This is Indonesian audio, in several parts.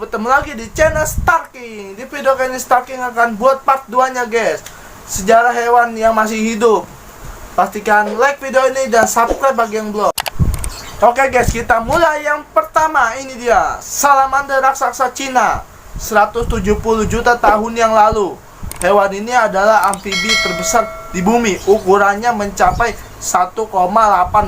bertemu lagi di channel Starking. Di video kali ini Starking akan buat part 2 nya guys, sejarah hewan yang masih hidup. Pastikan like video ini dan subscribe bagi yang belum. Oke guys, kita mulai. Yang pertama, ini dia salamander raksasa Cina 170 juta tahun yang lalu. Hewan ini adalah amfibi terbesar di bumi. Ukurannya mencapai 1,8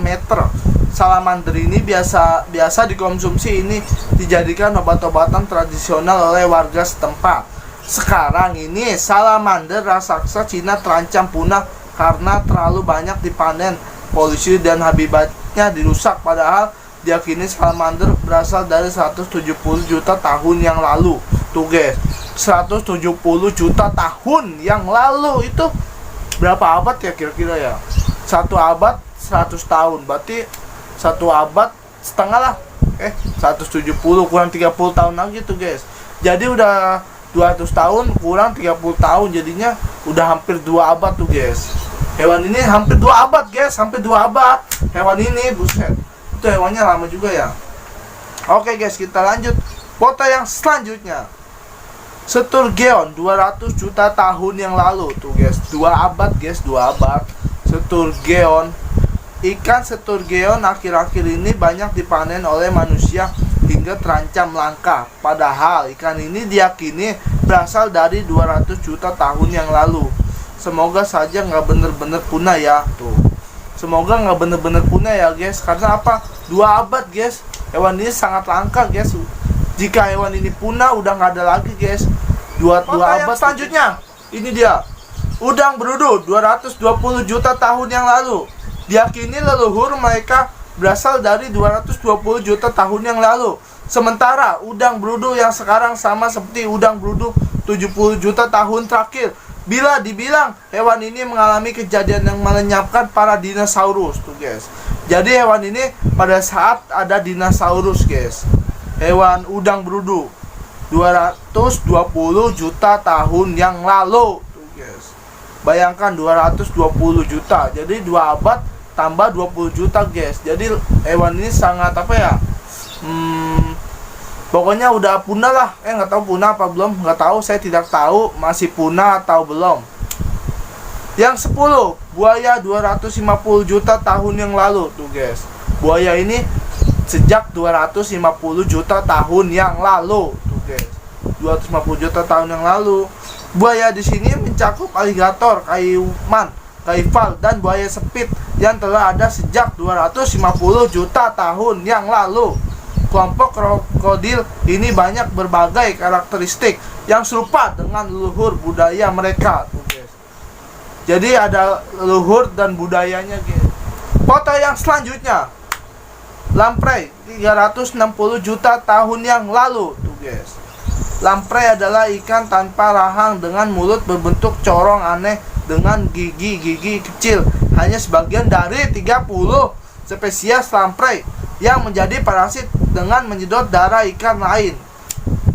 meter. Salamander ini biasa dikonsumsi, ini dijadikan obat-obatan tradisional oleh warga setempat. Sekarang ini salamander raksasa Cina terancam punah karena terlalu banyak dipanen, polusi dan habitatnya dirusak. Padahal diyakini salamander berasal dari 170 juta tahun yang lalu. Tuh guys, 170 juta tahun yang lalu. Itu berapa abad ya kira-kira ya? Satu abad 100 tahun, berarti satu abad setengah lah. 170 kurang 30 tahun lagi tuh guys. Jadi udah 200 tahun kurang 30 tahun, jadinya udah hampir 2 abad tuh guys. Hewan ini hampir 2 abad guys, hampir 2 abad. Hewan ini buset. Itu hewannya lama juga ya. Oke guys, kita lanjut. Foto yang selanjutnya. Sturgeon 200 juta tahun yang lalu tuh guys. 2 abad guys, 2 abad. Sturgeon. Ikan sturgeon akhir-akhir ini banyak dipanen oleh manusia hingga terancam langka. Padahal ikan ini diyakini berasal dari 200 juta tahun yang lalu. Semoga saja nggak bener-bener punah ya. Tuh, semoga nggak bener-bener punah ya guys. Karena apa? 2 abad guys. Hewan ini sangat langka guys. Jika hewan ini punah udah nggak ada lagi guys. 2 abad. Selanjutnya ini dia udang berudu 220 juta tahun yang lalu. Diyakini leluhur mereka berasal dari 220 juta tahun yang lalu. Sementara udang berudu yang sekarang sama seperti udang berudu 70 juta tahun terakhir. Bila dibilang hewan ini mengalami kejadian yang melenyapkan para dinosaurus tuh guys. Jadi hewan ini pada saat ada dinosaurus guys. Hewan udang berudu 220 juta tahun yang lalu tuh guys. Bayangkan 220 juta. Jadi 2 abad tambah 20 juta guys. Jadi hewan ini sangat apa ya, pokoknya udah punah lah. Nggak tahu punah apa belum, nggak tahu, saya tidak tahu masih punah atau belum. Yang 10, buaya 250 juta tahun yang lalu tuh guys. Buaya ini sejak 250 juta tahun yang lalu tuh guys. 250 juta tahun yang lalu. Buaya di sini mencakup aligator, kaiman, kaifal, dan buaya sepit yang telah ada sejak 250 juta tahun yang lalu. Kelompok krokodil ini banyak berbagai karakteristik yang serupa dengan leluhur budaya mereka tuh guys. Jadi ada leluhur dan budayanya guys. Foto yang selanjutnya, lamprey 360 juta tahun yang lalu tuh guys. Lamprey adalah ikan tanpa rahang dengan mulut berbentuk corong aneh dengan gigi kecil. Hanya sebagian dari 30 spesies lamprey yang menjadi parasit dengan menyedot darah ikan lain.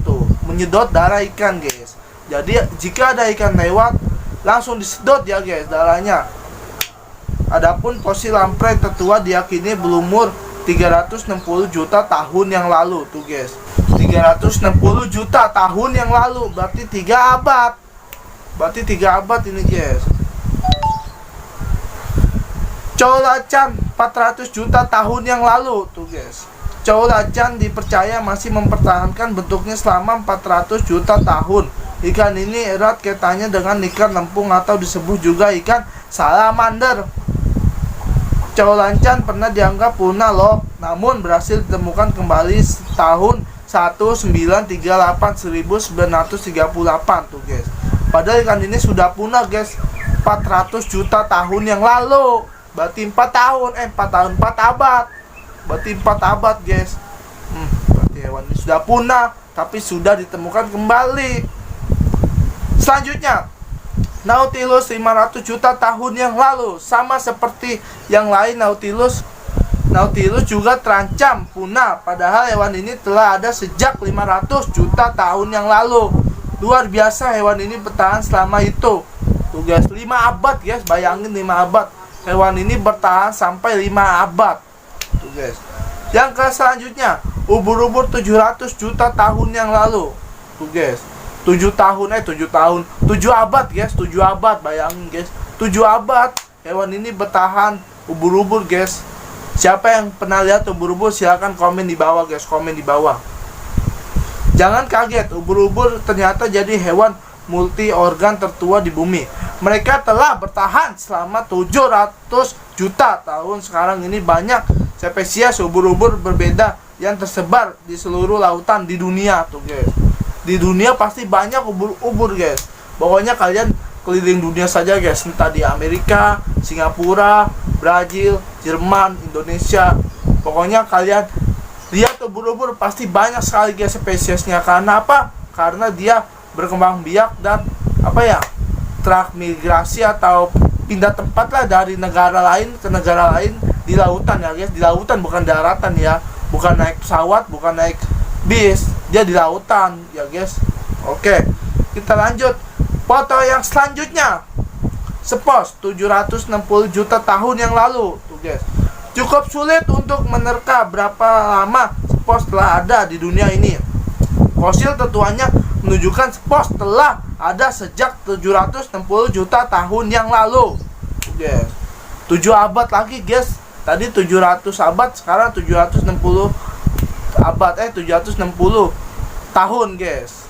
Tuh, menyedot darah ikan guys. Jadi jika ada ikan lewat, langsung disedot ya guys darahnya. Adapun fosil lamprey tertua diyakini berumur 360 juta tahun yang lalu tuh guys. 360 juta tahun yang lalu, berarti 3 abad. Berarti 3 abad ini guys. Coelacan 400 juta tahun yang lalu tuh guys. Coelacan dipercaya masih mempertahankan bentuknya selama 400 juta tahun. Ikan ini erat kaitannya dengan ikan lempung atau disebut juga ikan salamander. Coelacan pernah dianggap punah loh, namun berhasil ditemukan kembali tahun 1938 tuh guys. Padahal ikan ini sudah punah guys 400 juta tahun yang lalu. Berarti 4 tahun, 4 abad. Berarti 4 abad guys. Berarti hewan ini sudah punah, tapi sudah ditemukan kembali. Selanjutnya, Nautilus 500 juta tahun yang lalu. Sama seperti yang lain, Nautilus juga terancam punah. Padahal hewan ini telah ada sejak 500 juta tahun yang lalu. Luar biasa hewan ini bertahan selama itu. Tuh guys, 5 abad guys, bayangin 5 abad. Hewan ini bertahan sampai 5 abad. Tuh guys. Yang ke selanjutnya, ubur-ubur 700 juta tahun yang lalu. Tuh guys, 7 abad guys, 7 abad, bayangin guys, 7 abad hewan ini bertahan, ubur-ubur guys. Siapa yang pernah lihat ubur-ubur silahkan komen di bawah guys, komen di bawah. Jangan kaget, ubur-ubur ternyata jadi hewan multi organ tertua di bumi. Mereka telah bertahan selama 700 juta tahun. Sekarang ini banyak spesies ubur-ubur berbeda yang tersebar di seluruh lautan di dunia tuh guys. Di dunia pasti banyak ubur-ubur guys. Pokoknya kalian keliling dunia saja guys, entah di Amerika, Singapura, Brazil, Jerman, Indonesia. Pokoknya kalian lihat ubur-ubur pasti banyak sekali guys spesiesnya. Karena apa? Karena dia berkembang biak dan transmigrasi atau pindah tempat lah dari negara lain ke negara lain di lautan ya guys. Di lautan, bukan daratan ya, bukan naik pesawat, bukan naik bis, dia di lautan ya guys. Oke, kita lanjut foto yang selanjutnya. Spos 760 juta tahun yang lalu tuh guys. Cukup sulit untuk menerka berapa lama spos telah ada di dunia ini. Fosil tertuanya menunjukkan spos telah ada sejak 760 juta tahun yang lalu. Guys, 7 abad lagi guys. Tadi 700 abad, sekarang 760 abad 760 tahun guys.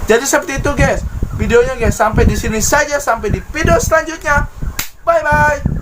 Jadi seperti itu guys videonya guys. Sampai di sini saja, sampai di video selanjutnya. Bye bye.